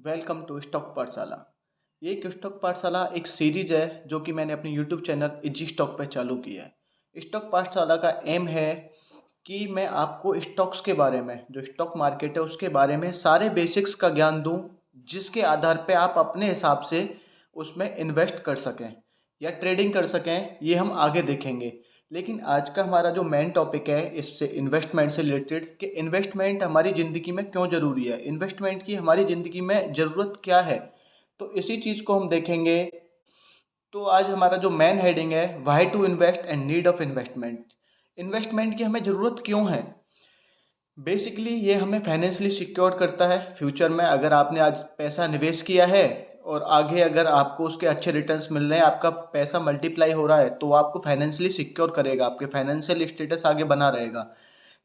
Welcome to stock पाठशाला। ये एक स्टॉक पाठशाला एक सीरीज है जो कि मैंने अपने यूट्यूब चैनल इजी स्टॉक पे चालू किया है। स्टॉक पाठशाला का एम है कि मैं आपको स्टॉक्स के बारे में, जो स्टॉक मार्केट है उसके बारे में सारे बेसिक्स का ज्ञान दूं, जिसके आधार पे आप अपने हिसाब से उसमें इन्वेस्ट कर सकें या ट्रेडिंग कर सकें। ये हम आगे देखेंगे। लेकिन आज का हमारा जो मेन टॉपिक है इससे इन्वेस्टमेंट से रिलेटेड, कि इन्वेस्टमेंट हमारी ज़िंदगी में क्यों ज़रूरी है, इन्वेस्टमेंट की हमारी ज़िंदगी में ज़रूरत क्या है। तो इसी चीज़ को हम देखेंगे। तो आज हमारा जो मेन हेडिंग है, why to invest and need of investment. Investment की हमें ज़रूरत क्यों है। बेसिकली ये हमें फाइनेंशियली सिक्योर करता है। फ्यूचर में अगर आपने आज पैसा निवेश किया है और आगे अगर आपको उसके अच्छे रिटर्न्स मिल रहे हैं, आपका पैसा मल्टीप्लाई हो रहा है, तो वो आपको फाइनेंशियली सिक्योर करेगा, आपके फाइनेंशियल स्टेटस आगे बना रहेगा।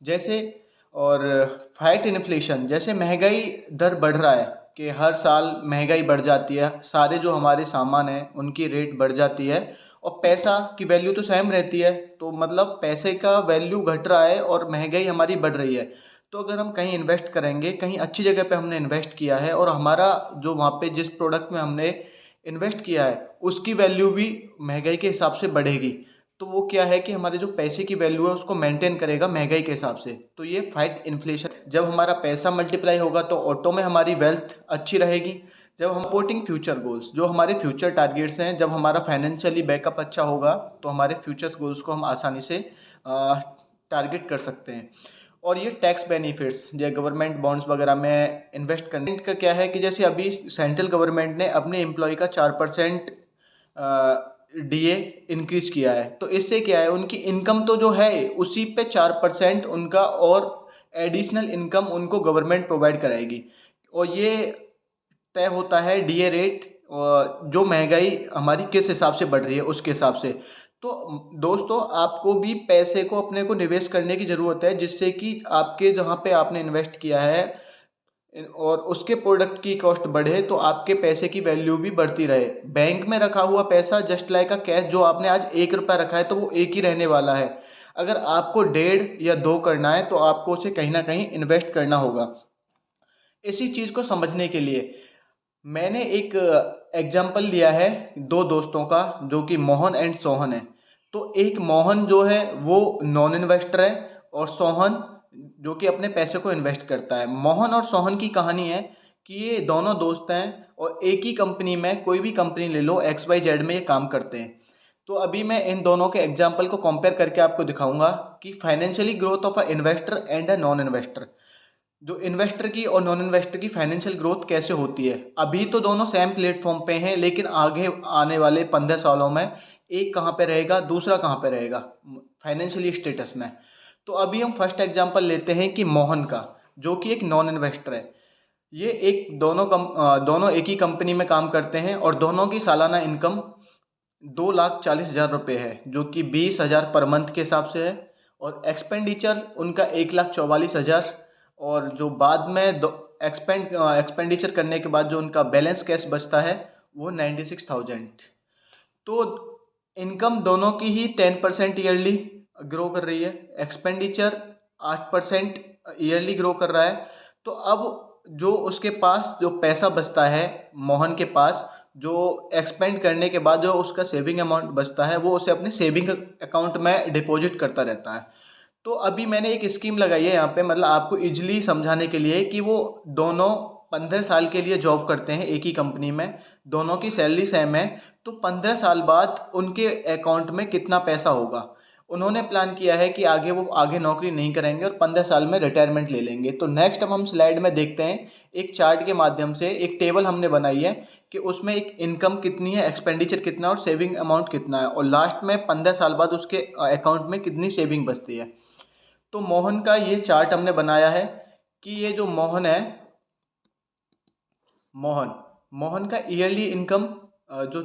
जैसे और फाइट इन्फ्लेशन, जैसे महंगाई दर बढ़ रहा है कि हर साल महंगाई बढ़ जाती है, सारे जो हमारे सामान हैं उनकी रेट बढ़ जाती है और पैसा की वैल्यू तो सेम रहती है। तो मतलब पैसे का वैल्यू घट रहा है और महंगाई हमारी बढ़ रही है। तो अगर हम कहीं इन्वेस्ट करेंगे, कहीं अच्छी जगह पे हमने इन्वेस्ट किया है और हमारा जो वहाँ पे जिस प्रोडक्ट में हमने इन्वेस्ट किया है उसकी वैल्यू भी महंगाई के हिसाब से बढ़ेगी, तो वो क्या है कि हमारे जो पैसे की वैल्यू है उसको मेंटेन करेगा महंगाई के हिसाब से। तो ये फाइट इन्फ्लेशन। जब हमारा पैसा मल्टीप्लाई होगा तो ऑटो में हमारी वेल्थ अच्छी रहेगी। जब हम सपोर्टिंग फ्यूचर गोल्स, जो हमारे फ्यूचर टारगेट्स हैं, जब हमारा फाइनेंशियली बैकअप अच्छा होगा तो हमारे फ्यूचर गोल्स को हम आसानी से टारगेट कर सकते हैं। और ये टैक्स बेनिफिट्स, जो गवर्नमेंट बॉन्ड्स वगैरह में इन्वेस्ट करने का क्या है कि जैसे अभी सेंट्रल गवर्नमेंट ने अपने एम्प्लॉय का 4% डीए इंक्रीज किया है। तो इससे क्या है, उनकी इनकम तो जो है उसी पे 4% उनका और एडिशनल इनकम उनको गवर्नमेंट प्रोवाइड कराएगी। और ये तय होता है डीए रेट, जो महंगाई हमारी किस हिसाब से बढ़ रही है उसके हिसाब से। तो दोस्तों, आपको भी पैसे को अपने को निवेश करने की ज़रूरत है, जिससे कि आपके जहाँ पे आपने इन्वेस्ट किया है और उसके प्रोडक्ट की कॉस्ट बढ़े तो आपके पैसे की वैल्यू भी बढ़ती रहे। बैंक में रखा हुआ पैसा जस्ट लाइक अ कैश, जो आपने आज 1 रुपया रखा है तो वो एक ही रहने वाला है। अगर आपको 1.5 या 2 करना है तो आपको उसे कहीं ना कहीं इन्वेस्ट करना होगा। इसी चीज़ को समझने के लिए मैंने एक एग्जाम्पल लिया है दो दोस्तों का, जो कि मोहन एंड सोहन है। तो एक मोहन जो है वो नॉन इन्वेस्टर है और सोहन जो कि अपने पैसे को इन्वेस्ट करता है। मोहन और सोहन की कहानी है कि ये दोनों दोस्त हैं और एक ही कंपनी में, कोई भी कंपनी ले लो, XYZ में ये काम करते हैं। तो अभी मैं इन दोनों के एग्जाम्पल को कंपेयर करके आपको दिखाऊंगा कि financially growth of a investor and a non investor, जो इन्वेस्टर की और नॉन इन्वेस्टर की फाइनेंशियल ग्रोथ कैसे होती है। अभी तो दोनों सेम प्लेटफॉर्म पे हैं, लेकिन आगे आने वाले 15 सालों में एक कहाँ पे रहेगा, दूसरा कहाँ पे रहेगा फाइनेंशियली स्टेटस में। तो अभी हम फर्स्ट एग्जांपल लेते हैं कि मोहन का, जो कि एक नॉन इन्वेस्टर है। ये दोनों एक ही कंपनी में काम करते हैं और दोनों की सालाना इनकम 2,40,000 रुपये है, जो कि 20,000 पर मंथ के हिसाब से है। और एक्सपेंडिचर उनका 1,44,000। और जो बाद में एक्सपेंडिचर करने के बाद जो उनका बैलेंस कैश बचता है वो 96,000। तो इनकम दोनों की ही 10% ईयरली ग्रो कर रही है, एक्सपेंडिचर 8% ईयरली ग्रो कर रहा है। तो अब जो उसके पास जो पैसा बचता है, मोहन के पास, जो एक्सपेंड करने के बाद जो उसका सेविंग अमाउंट बचता है, वो उसे अपने सेविंग अकाउंट में डिपॉजिट करता रहता है। तो अभी मैंने एक स्कीम लगाई है यहाँ पे, मतलब आपको इजली समझाने के लिए, कि वो दोनों 15 साल के लिए जॉब करते हैं एक ही कंपनी में, दोनों की सैलरी सेम है। तो 15 साल बाद उनके अकाउंट में कितना पैसा होगा। उन्होंने प्लान किया है कि आगे वो आगे नौकरी नहीं करेंगे और 15 साल में रिटायरमेंट ले लेंगे। तो नेक्स्ट अब हम स्लाइड में देखते हैं, एक चार्ट के माध्यम से एक टेबल हमने बनाई है कि उसमें एक इनकम कितनी है, एक्सपेंडिचर कितना और सेविंग अमाउंट कितना है, और लास्ट में 15 साल बाद उसके अकाउंट में कितनी सेविंग बचती है। तो मोहन का ये चार्ट हमने बनाया है कि ये जो मोहन है, मोहन मोहन का ईयरली इनकम जो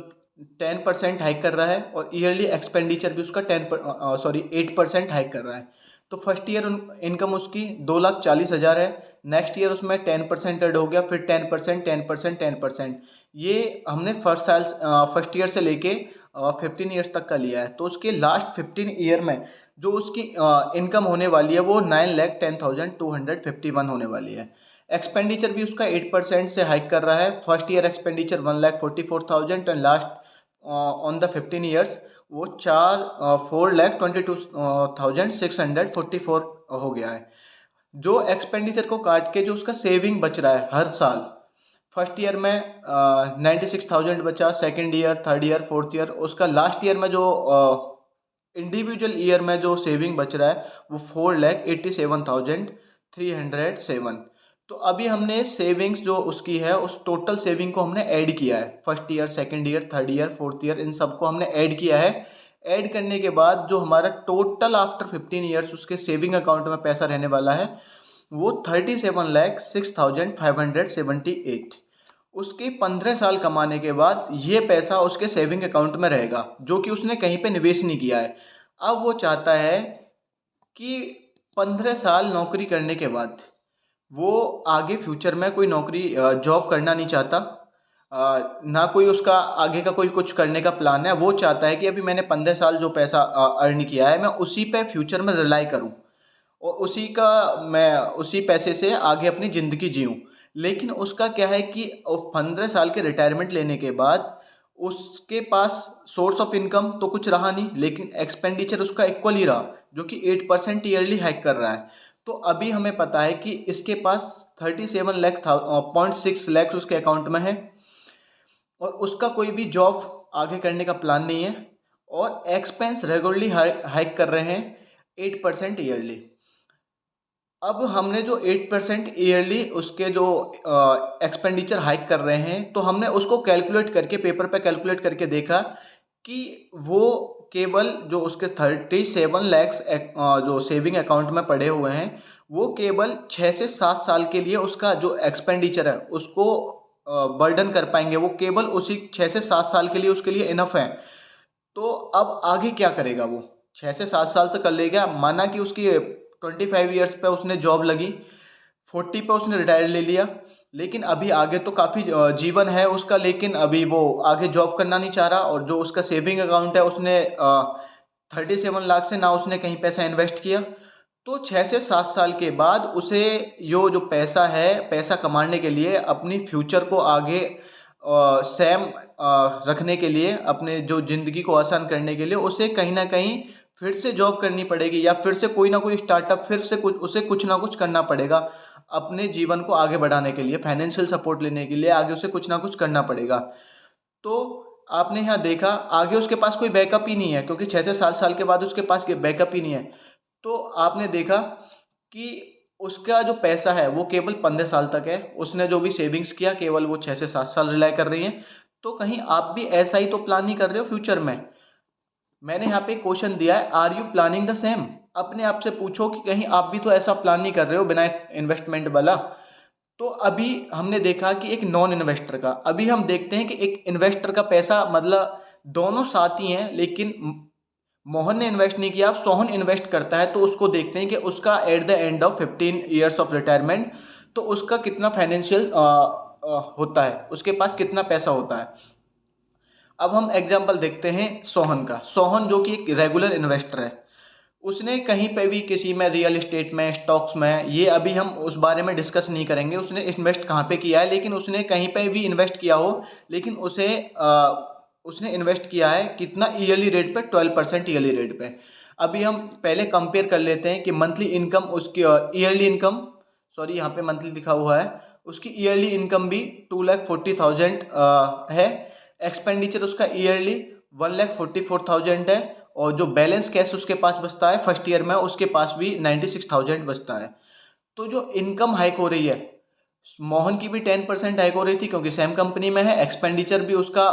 10% हाइक कर रहा है और ईयरली एक्सपेंडिचर भी उसका 8% हाइक कर रहा है। तो फर्स्ट ईयर इनकम उसकी 2,40,000 है। नेक्स्ट ईयर उसमें 10% ऐड हो गया, फिर 10%, 10%, 10%। ये हमने फर्स्ट ईयर से लेके 15 ईयर्स तक का लिया है। तो उसके लास्ट 15 ईयर में जो उसकी इनकम होने वाली है वो 9,10,251 होने वाली है। एक्सपेंडिचर भी उसका 8% से हाइक कर रहा है। First year expenditure 1,44,000 and last on the 15 years वो 4,22,644 हो गया है। जो एक्सपेंडिचर को काट के जो उसका सेविंग बच रहा है हर साल, फर्स्ट ईयर में 96,000 बचा, second year, third year, fourth year, उसका लास्ट ईयर में जो इंडिविजुअल ईयर में जो सेविंग बच रहा है वो 4,87,307। तो अभी हमने सेविंग्स जो उसकी है उस टोटल सेविंग को हमने ऐड किया है। First year, second year, third year, fourth year, इन सबको हमने ऐड किया है। ऐड करने के बाद जो हमारा टोटल आफ्टर 15 ईयर्स उसके सेविंग अकाउंट में पैसा रहने वाला है वो 37,06,578। उसके 15 साल कमाने के बाद ये पैसा उसके सेविंग अकाउंट में रहेगा, जो कि उसने कहीं पे निवेश नहीं किया है। अब वो चाहता है कि 15 साल नौकरी करने के बाद वो आगे फ्यूचर में कोई नौकरी जॉब करना नहीं चाहता, ना कोई उसका आगे का कोई कुछ करने का प्लान है। वो चाहता है कि अभी मैंने 15 साल जो पैसा अर्न किया है मैं उसी पे फ्यूचर में रिलाई करूं और मैं उसी पैसे से आगे अपनी ज़िंदगी जीऊँ। लेकिन उसका क्या है कि 15 साल के रिटायरमेंट लेने के बाद उसके पास सोर्स ऑफ इनकम तो कुछ रहा नहीं, लेकिन एक्सपेंडिचर उसका इक्वल ही रहा, जो कि 8% ईयरली हाइक कर रहा है। तो अभी हमें पता है कि इसके पास 37 लाख 0.6 लाख उसके अकाउंट में है और उसका कोई भी जॉब आगे करने का प्लान नहीं है और एक्सपेंस रेगुलरली हाइक कर रहे हैं 8% ईयरली। अब हमने जो 8% ईयरली उसके जो एक्सपेंडिचर हाइक कर रहे हैं, तो हमने उसको कैलकुलेट करके पेपर पे कैलकुलेट करके देखा कि वो केवल जो उसके 37 लैक्स जो सेविंग अकाउंट में पड़े हुए हैं वो केवल 6 से 7 साल के लिए उसका जो एक्सपेंडिचर है उसको बर्डन कर पाएंगे। वो केवल उसी 6 से 7 साल के लिए उसके लिए इनफ है। तो अब आगे क्या करेगा वो? 6 से 7 साल से कर लेगा, माना कि उसकी 25 ईयर्स पे उसने जॉब लगी, 40 पे उसने रिटायर ले लिया, लेकिन अभी आगे तो काफ़ी जीवन है उसका, लेकिन अभी वो आगे जॉब करना नहीं चाह रहा और जो उसका सेविंग अकाउंट है उसने 37 लाख से ना उसने कहीं पैसा इन्वेस्ट किया। तो 6 से 7 साल के बाद उसे जो पैसा है, पैसा कमाने के लिए अपनी फ्यूचर को आगे सेम रखने के लिए, अपने जो ज़िंदगी को आसान करने के लिए उसे कहीं ना कहीं फिर से जॉब करनी पड़ेगी या फिर से कोई ना कोई स्टार्टअप, फिर से उसे कुछ ना कुछ करना पड़ेगा अपने जीवन को आगे बढ़ाने के लिए, फाइनेंशियल सपोर्ट लेने के लिए आगे उसे कुछ ना कुछ करना पड़ेगा। तो आपने यहाँ देखा आगे उसके पास कोई बैकअप ही नहीं है, क्योंकि 6 से 7 साल के बाद उसके पास बैकअप ही नहीं है। तो आपने देखा कि उसका जो पैसा है वो केवल 15 साल तक है। उसने जो भी सेविंग्स किया केवल वो 6 से 7 साल रिलाई कर रही हैं। तो कहीं आप भी ऐसा ही तो प्लान नहीं कर रहे हो फ्यूचर में? मैंने यहाँ पे क्वेश्चन दिया है, are you planning the same? अपने आप से पूछो कि कहीं आप भी तो ऐसा प्लान नहीं कर रहे हो बिना इन्वेस्टमेंट वाला। तो अभी हमने देखा कि एक नॉन इन्वेस्टर का, अभी हम देखते हैं कि एक इन्वेस्टर का पैसा, मतलब दोनों साथी हैं, लेकिन मोहन ने इन्वेस्ट नहीं किया, सोहन इन्वेस्ट करता है। तो उसको देखते हैं कि उसका at the end of 15 years of retirement तो उसका कितना फाइनेंशियल होता है, उसके पास कितना पैसा होता है। अब हम एग्जांपल देखते हैं सोहन का। सोहन जो कि एक रेगुलर इन्वेस्टर है, उसने कहीं पे भी किसी में, रियल इस्टेट में, स्टॉक्स में, ये अभी हम उस बारे में डिस्कस नहीं करेंगे उसने इन्वेस्ट कहाँ पे किया है, लेकिन उसने कहीं पे भी इन्वेस्ट किया हो, लेकिन उसने इन्वेस्ट किया है कितना, ईयरली रेट पे, 12% ईयरली रेट पे। अभी हम पहले कंपेयर कर लेते हैं कि मंथली इनकम उसकी, ईयरली इनकम, सॉरी यहाँ पे मंथली लिखा हुआ है, उसकी ईयरली इनकम भी 2,40,000 है। एक्सपेंडिचर उसका ईयरली 1,44,000 है और जो बैलेंस कैश उसके पास बचता है फर्स्ट ईयर में, उसके पास भी 96,000 बचता है। तो जो इनकम हाइक हो रही है, मोहन की भी 10% हाइक हो रही थी क्योंकि सेम कंपनी में है, एक्सपेंडिचर भी उसका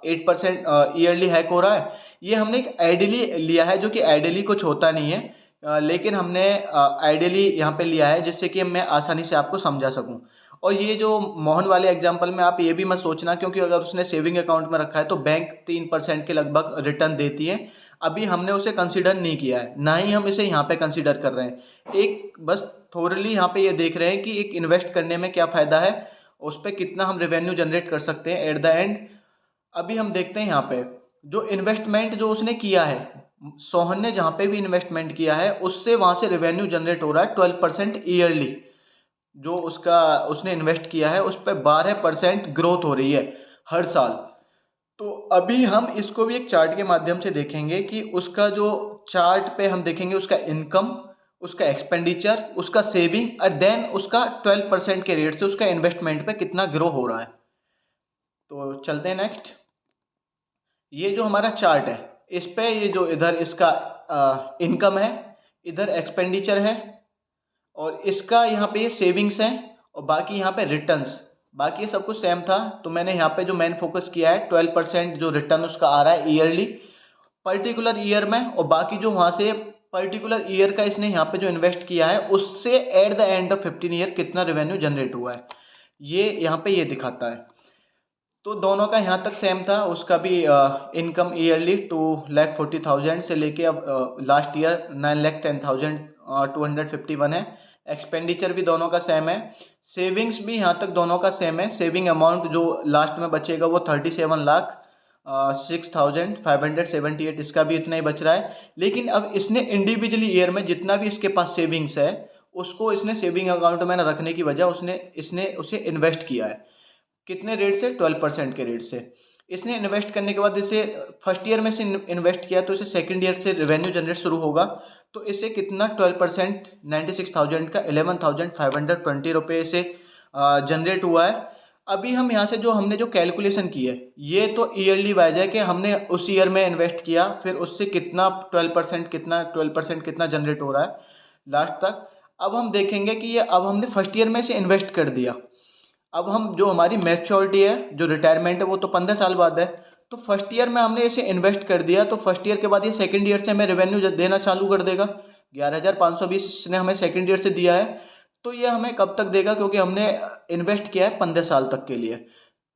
8% ईयरली हाइक हो रहा है। ये हमने एक आइडियली लिया है, जो कि आइडियली कुछ होता नहीं है, लेकिन हमने आइडियली यहाँ पे लिया है जिससे कि मैं आसानी से आपको समझा सकूँ। और ये जो मोहन वाले एग्जांपल में आप ये भी मत सोचना, क्योंकि अगर उसने सेविंग अकाउंट में रखा है तो बैंक 3% के लगभग रिटर्न देती है। अभी हमने उसे कंसिडर नहीं किया है, ना ही हम इसे यहाँ पे कंसिडर कर रहे हैं। एक बस थोरली यहाँ पे ये देख रहे हैं कि एक इन्वेस्ट करने में क्या फ़ायदा है, उस पर कितना हम रेवेन्यू जनरेट कर सकते हैं एट द एंड। अभी हम देखते हैं यहाँ पे जो इन्वेस्टमेंट जो उसने किया है, सोहन ने जहाँ पे भी इन्वेस्टमेंट किया है उससे वहाँ से रेवेन्यू जनरेट हो रहा है 12% ईयरली। जो उसका उसने इन्वेस्ट किया है उस पे 12% ग्रोथ हो रही है हर साल। तो अभी हम इसको भी एक चार्ट के माध्यम से देखेंगे कि उसका जो चार्ट पे हम देखेंगे उसका इनकम, उसका एक्सपेंडिचर, उसका सेविंग और देन उसका 12% के रेट से उसका इन्वेस्टमेंट पे कितना ग्रो हो रहा है। तो चलते हैं नेक्स्ट। ये जो हमारा चार्ट है इस पे ये जो इधर इसका इनकम है, इधर एक्सपेंडिचर है और इसका यहाँ पे ये सेविंग्स है और बाकी यहाँ पे रिटर्न्स। बाकी ये सब कुछ सेम था, तो मैंने यहाँ पे जो मेन फोकस किया है 12% जो रिटर्न उसका आ रहा है ईयरली पर्टिकुलर ईयर में, और बाकी जो वहाँ से पर्टिकुलर ईयर का इसने यहाँ पे जो इन्वेस्ट किया है उससे at the end of 15 year कितना रेवेन्यू जनरेट हुआ है, ये यहाँ पे ये दिखाता है। तो दोनों का यहाँ तक सेम था, उसका भी इनकम ईयरली 2,40,000 से लेके अब लास्ट ईयर 9,10,251 है। एक्सपेंडिचर भी दोनों का सेम है। सेविंग्स भी यहाँ तक दोनों का सेम है। सेविंग अमाउंट जो लास्ट में बचेगा वो 37,06,578, इसका भी इतना ही बच रहा है। लेकिन अब इसने इंडिविजुअली ईयर में जितना भी इसके पास सेविंग्स है उसको इसने सेविंग अकाउंट में न रखने की वजह इसने उसे इन्वेस्ट किया है। कितने रेट से? 12% के रेट से। इसने इन्वेस्ट करने के बाद इसे फर्स्ट ईयर में से इन्वेस्ट किया तो इसे सेकंड ईयर से रेवेन्यू जनरेट शुरू होगा। तो इसे कितना 12% 96,000 का 11,520 रुपये से जनरेट हुआ है। अभी हम यहाँ से जो हमने जो कैलकुलेशन की है ये तो ईयरली वाइज है कि हमने उस ईयर में इन्वेस्ट किया फिर उससे कितना 12% कितना जनरेट हो रहा है लास्ट तक। अब हम देखेंगे कि ये अब हमने फर्स्ट ईयर में से इन्वेस्ट कर दिया। अब हम जो हमारी मैच्योरिटी है जो रिटायरमेंट है वो तो 15 साल बाद है। तो फर्स्ट ईयर में हमने इसे इन्वेस्ट कर दिया तो फर्स्ट ईयर के बाद ये सेकंड ईयर से हमें रेवेन्यू देना चालू कर देगा। 11,520 इसने हमें सेकंड ईयर से दिया है। तो ये हमें कब तक देगा, क्योंकि हमने इन्वेस्ट किया है 15 साल तक के लिए।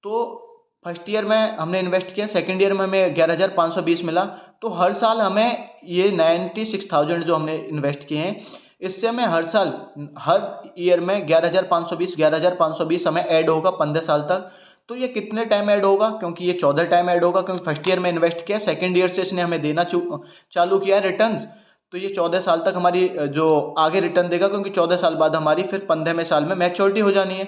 तो फर्स्ट ईयर में हमने इन्वेस्ट किया, सेकंड ईयर में हमें 11,520 मिला। तो हर साल हमें ये 96,000 जो हमने इन्वेस्ट किए हैं इससे हमें हर साल हर ईयर में 11,520 हमें ऐड होगा 15 साल तक। तो ये कितने टाइम ऐड होगा? क्योंकि ये 14 टाइम ऐड होगा, क्योंकि फर्स्ट ईयर में इन्वेस्ट किया, सेकंड ईयर से इसने हमें देना चालू किया रिटर्न्स। तो ये 14 साल तक हमारी जो आगे रिटर्न देगा, क्योंकि 14 साल बाद हमारी फिर 15वें साल में मैच्योरिटी हो जानी है।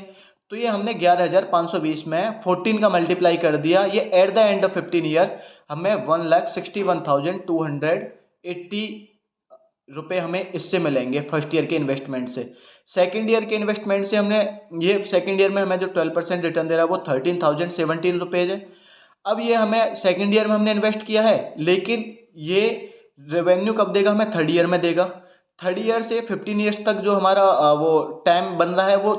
तो ये हमने 11,520 में 14 का मल्टीप्लाई कर दिया। ये at the end of 15 year हमें 1,61,280 रुपये हमें इससे मिलेंगे फर्स्ट ईयर के इन्वेस्टमेंट से। सेकंड ईयर के इन्वेस्टमेंट से हमने ये सेकंड ईयर में हमें जो 12% रिटर्न दे रहा है वो 13,017 रुपीज़ है। अब ये हमें सेकंड ईयर में हमने इन्वेस्ट किया है, लेकिन ये रेवेन्यू कब देगा? हमें थर्ड ईयर में देगा। थर्ड ईयर से 15 ईयर्स तक जो हमारा वो टाइम बन रहा है वो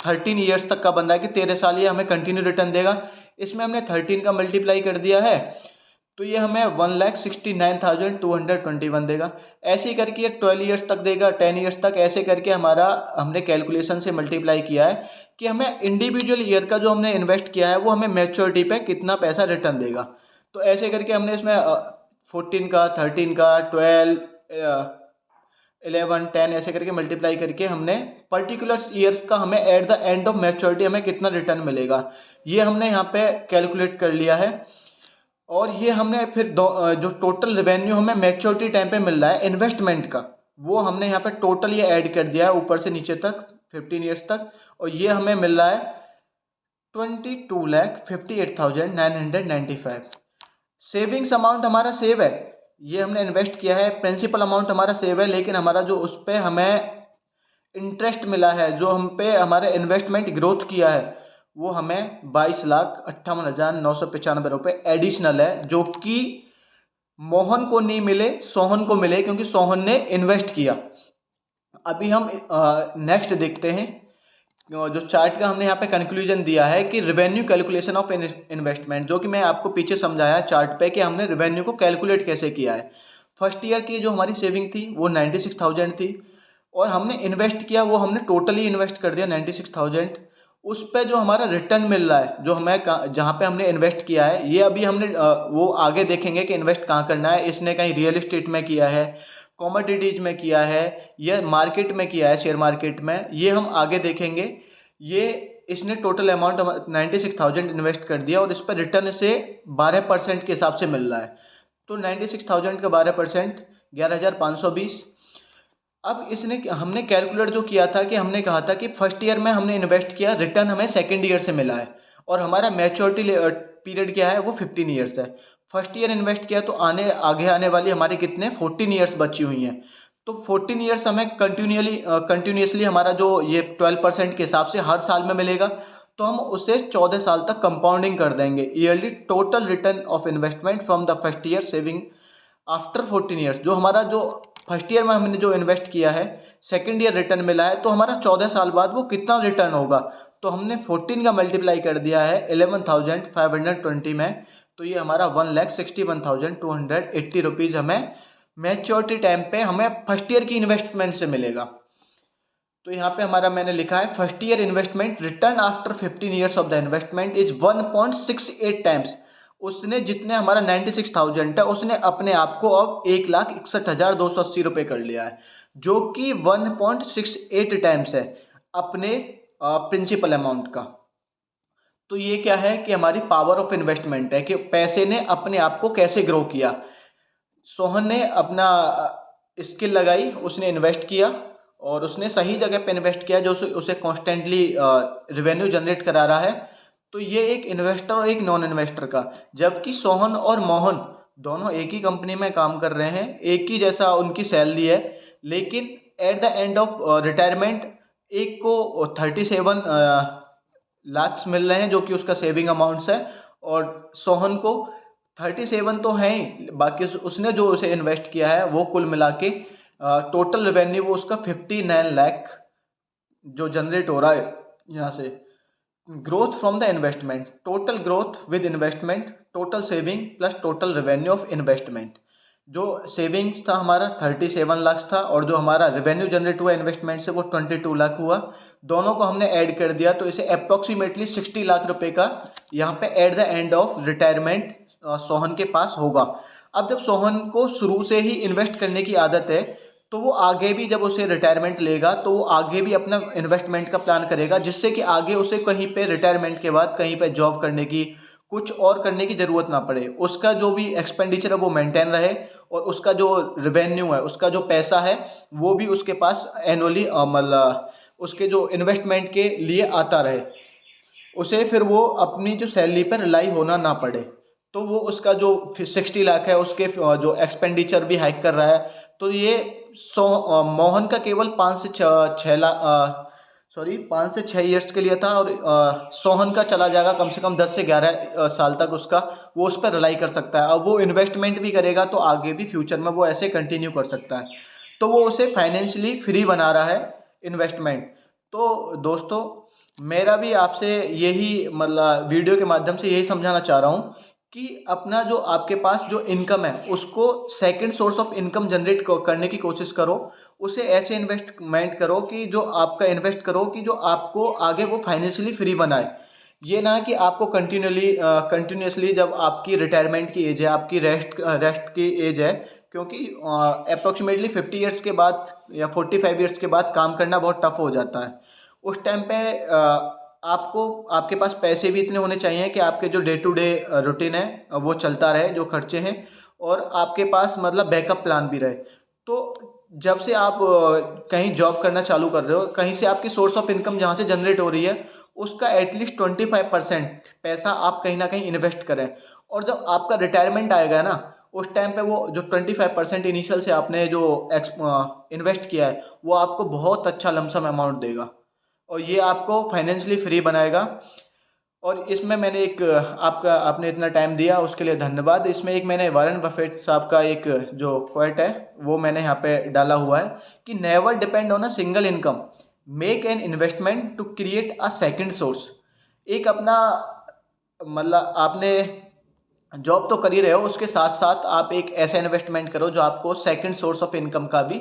13 ईयर्स तक का बन रहा है कि 13 साल ये हमें कंटिन्यू रिटर्न देगा। इसमें हमने 13 का मल्टीप्लाई कर दिया है तो ये हमें 1,69,221 देगा। ऐसे ही करके ये 12 ईयर्स तक देगा, 10 ईयर्स तक, ऐसे करके हमारा हमने कैलकुलेशन से मल्टीप्लाई किया है कि हमें इंडिविजुअल ईयर का जो हमने इन्वेस्ट किया है वो हमें मैच्योरिटी पे कितना पैसा रिटर्न देगा। तो ऐसे करके हमने इसमें 14 का, 13 का, 12, 11, 10 ऐसे करके मल्टीप्लाई करके हमने पर्टिकुलर ईयर्स का हमें at the end of maturity हमें कितना रिटर्न मिलेगा ये हमने यहाँ पे कैलकुलेट कर लिया है। और ये हमने फिर जो टोटल रेवेन्यू हमें मैच्योरिटी टाइम पे मिल रहा है इन्वेस्टमेंट का वो हमने यहाँ पे टोटल ये ऐड कर दिया है ऊपर से नीचे तक 15 ईयर्स तक, और ये हमें मिल रहा है 22,58,995। सेविंग्स अमाउंट हमारा सेव है, ये हमने इन्वेस्ट किया है, प्रिंसिपल अमाउंट हमारा सेव है, लेकिन हमारा जो उस पर हमें इंटरेस्ट मिला है, जो हम पे हमारे इन्वेस्टमेंट ग्रोथ किया है वो हमें 22,58,995 रुपये एडिशनल है, जो कि मोहन को नहीं मिले, सोहन को मिले, क्योंकि सोहन ने इन्वेस्ट किया। अभी हम नेक्स्ट देखते हैं। जो चार्ट का हमने यहाँ पे कंक्लूजन दिया है कि रेवेन्यू कैलकुलेशन ऑफ इन्वेस्टमेंट, जो कि मैं आपको पीछे समझाया चार्ट पे कि हमने रेवेन्यू को कैलकुलेट कैसे किया है। फर्स्ट ईयर की जो हमारी सेविंग थी वो 96,000 थी और हमने इन्वेस्ट किया वो हमने टोटली इन्वेस्ट कर दिया 96,000। उस पे जो हमारा रिटर्न मिल रहा है, जो हमें जहाँ पे हमने इन्वेस्ट किया है, ये अभी हमने वो आगे देखेंगे कि इन्वेस्ट कहाँ करना है। इसने कहीं रियल इस्टेट में किया है, कॉमोडिटीज में किया है, या मार्केट में किया है, शेयर मार्केट में, ये हम आगे देखेंगे। ये इसने टोटल अमाउंट 96,000 इन्वेस्ट कर दिया और इस पर रिटर्न से 12% के हिसाब से मिल रहा है। तो 96,000 का 12% 11,520 अब इसने हमने कैलकुलेट जो किया था कि हमने कहा था कि फर्स्ट ईयर में हमने इन्वेस्ट किया, रिटर्न हमें सेकंड ईयर से मिला है और हमारा मैच्योरिटी पीरियड क्या है, वो 15 ईयर्स है। फर्स्ट ईयर इन्वेस्ट किया तो आगे आने वाली हमारी कितने 14 ईयर्स बची हुई हैं। तो 14 ईयर्स हमें कंटिन्यूसली हमारा जो ये 12% के हिसाब से हर साल में मिलेगा, तो हम उसे 14 साल तक कंपाउंडिंग कर देंगे। Yearly total return of investment from the first year saving after 14 years, जो हमारा जो फर्स्ट ईयर में हमने जो इन्वेस्ट किया है, सेकंड ईयर रिटर्न मिला है, तो हमारा 14 साल बाद वो कितना रिटर्न होगा। तो हमने 14 का मल्टीप्लाई कर दिया है 11,520 में, तो ये हमारा 1,61,280 रुपीज़ हमें मैच्योरिटी टाइम पे हमें फर्स्ट ईयर की इन्वेस्टमेंट से मिलेगा। तो यहाँ पे हमारा मैंने लिखा है first year investment return after 15 years of the investment is 1.68 times. उसने जितने हमारा 96,000 है, उसने अपने आप को अब 1,61,280 रुपये कर लिया है, जो कि 1.68 टाइम्स है अपने प्रिंसिपल अमाउंट का। तो ये क्या है कि हमारी पावर ऑफ इन्वेस्टमेंट है कि पैसे ने अपने आप को कैसे ग्रो किया। सोहन ने अपना स्किल लगाई, उसने इन्वेस्ट किया और उसने सही जगह पे इन्वेस्ट किया जो उसे कॉन्स्टेंटली रिवेन्यू जनरेट करा रहा है। तो ये एक इन्वेस्टर और एक नॉन इन्वेस्टर का, जबकि सोहन और मोहन दोनों एक ही कंपनी में काम कर रहे हैं, एक ही जैसा उनकी सैलरी है, लेकिन at the end of retirement एक को 37 लाख्स मिल रहे हैं जो कि उसका सेविंग अमाउंट्स है, और सोहन को 37 तो हैं ही, बाकी उसने जो उसे इन्वेस्ट किया है वो कुल मिला के टोटल रेवेन्यू वो उसका 59 लाख जो जनरेट हो रहा है यहाँ से। Growth from the investment, total growth with investment, total saving plus total revenue of investment. जो सेविंग्स था हमारा 37 लाख था और जो हमारा रेवेन्यू जनरेट हुआ इन्वेस्टमेंट से वो 22 लाख हुआ। दोनों को हमने ऐड कर दिया तो इसे अप्रॉक्सीमेटली 60 लाख रुपए का यहाँ पे at the end of retirement Sohan के पास होगा। अब जब सोहन को शुरू से ही इन्वेस्ट करने की आदत है, तो वो आगे भी जब उसे रिटायरमेंट लेगा तो वो आगे भी अपना इन्वेस्टमेंट का प्लान करेगा, जिससे कि आगे उसे कहीं पे रिटायरमेंट के बाद कहीं पे जॉब करने की, कुछ और करने की ज़रूरत ना पड़े। उसका जो भी एक्सपेंडिचर है वो मेंटेन रहे और उसका जो रेवेन्यू है, उसका जो पैसा है वो भी उसके पास एनुअली मतलब उसके जो इन्वेस्टमेंट के लिए आता रहे, उसे फिर वो अपनी जो सैलरी पर रिलाई होना ना पड़े। तो वो उसका जो 60 लाख है उसके जो एक्सपेंडिचर भी हाइक कर रहा है, तो ये मोहन का केवल 5 से 6 ईयर्स के लिए था और सोहन का चला जाएगा कम से कम 10 से 11 साल तक उसका, वो उस पर रिलाई कर सकता है। अब वो इन्वेस्टमेंट भी करेगा तो आगे भी फ्यूचर में वो ऐसे कंटिन्यू कर सकता है, तो वो उसे फाइनेंशियली फ्री बना रहा है इन्वेस्टमेंट। तो दोस्तों, मेरा भी आपसे यही मतलब वीडियो के माध्यम से यही समझाना चाह रहा हूँ कि अपना जो आपके पास जो इनकम है उसको second source of income generate करने की कोशिश करो। उसे ऐसे इन्वेस्टमेंट करो कि जो आपका इन्वेस्ट करो कि जो आपको आगे वो फाइनेंशियली फ्री बनाए। ये ना कि आपको कंटिन्यूसली जब आपकी रिटायरमेंट की एज है, आपकी रेस्ट की एज है, क्योंकि अप्रोक्सीमेटली 50 ईयर्स के बाद या 45 ईयर्स के बाद काम करना बहुत टफ हो जाता है। उस टाइम पे आपको आपके पास पैसे भी इतने होने चाहिए कि आपके जो डे टू डे रूटीन है वो चलता रहे, जो खर्चे हैं, और आपके पास मतलब बैकअप प्लान भी रहे। तो जब से आप कहीं जॉब करना चालू कर रहे हो, कहीं से आपकी सोर्स ऑफ इनकम जहाँ से जनरेट हो रही है उसका एटलीस्ट 25% पैसा आप कहीं ना कहीं इन्वेस्ट करें। और जब आपका रिटायरमेंट आएगा ना, उस टाइम पे वो जो 25% इनिशियल से आपने जो इन्वेस्ट किया है वो आपको बहुत अच्छा लमसम अमाउंट देगा और ये आपको फाइनेंशियली फ्री बनाएगा। और इसमें मैंने एक आपने इतना टाइम दिया उसके लिए धन्यवाद। इसमें एक मैंने वॉरेन बफेट साहब का एक जो क्वाइट है वो मैंने यहाँ पे डाला हुआ है कि never depend on a single income, make an investment to create a second source. एक अपना मतलब आपने जॉब तो कर ही रहे हो, उसके साथ साथ आप एक ऐसा इन्वेस्टमेंट करो जो आपको सेकंड सोर्स ऑफ इनकम का भी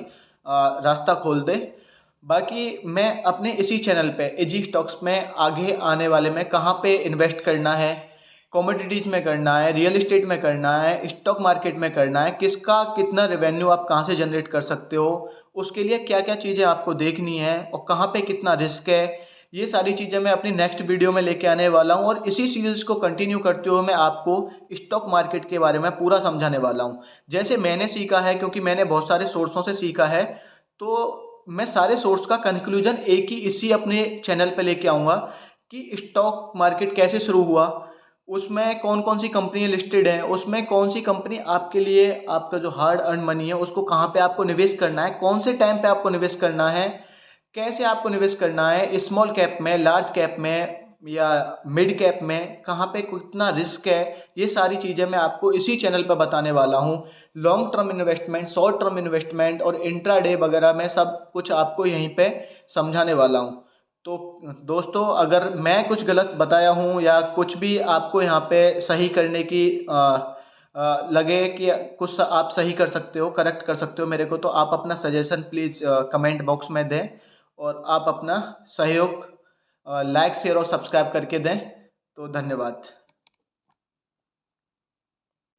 रास्ता खोल दे। बाकी मैं अपने इसी चैनल पे एजी स्टॉक्स में आगे आने वाले में कहाँ पे इन्वेस्ट करना है, कमोडिटीज में करना है, रियल एस्टेट में करना है, स्टॉक मार्केट में करना है, किसका कितना रेवेन्यू आप कहाँ से जनरेट कर सकते हो, उसके लिए क्या क्या चीज़ें आपको देखनी है और कहाँ पे कितना रिस्क है, ये सारी चीज़ें मैं अपनी नेक्स्ट वीडियो में लेके आने वाला हूँ। और इसी सीरीज़ को कंटिन्यू करते हुए मैं आपको स्टॉक मार्केट के बारे में पूरा समझाने वाला हूँ, जैसे मैंने सीखा है, क्योंकि मैंने बहुत सारे सोर्सों से सीखा है। तो मैं सारे सोर्स का कंक्लूजन एक ही इसी अपने चैनल पे लेके आऊँगा कि स्टॉक मार्केट कैसे शुरू हुआ, उसमें कौन-कौन सी कंपनियाँ लिस्टेड हैं, उसमें कौन सी कंपनी आपके लिए आपका जो हार्ड अर्न मनी है उसको कहाँ पे आपको निवेश करना है, कौन से टाइम पे आपको निवेश करना है, कैसे आपको निवेश करना है, स्मॉल कैप में, लार्ज कैप में या मिड कैप में, कहाँ पे कितना रिस्क है, ये सारी चीज़ें मैं आपको इसी चैनल पे बताने वाला हूँ। Long term investment, short term investment और इंट्राडे वगैरह मैं सब कुछ आपको यहीं पे समझाने वाला हूँ। तो दोस्तों, अगर मैं कुछ गलत बताया हूँ या कुछ भी आपको यहाँ पे सही करने की लगे कि कुछ आप सही कर सकते हो, करेक्ट कर सकते हो मेरे को, तो आप अपना सजेशन प्लीज़ कमेंट बॉक्स में दें और आप अपना सहयोग लाइक, शेयर और सब्सक्राइब करके दें। तो धन्यवाद।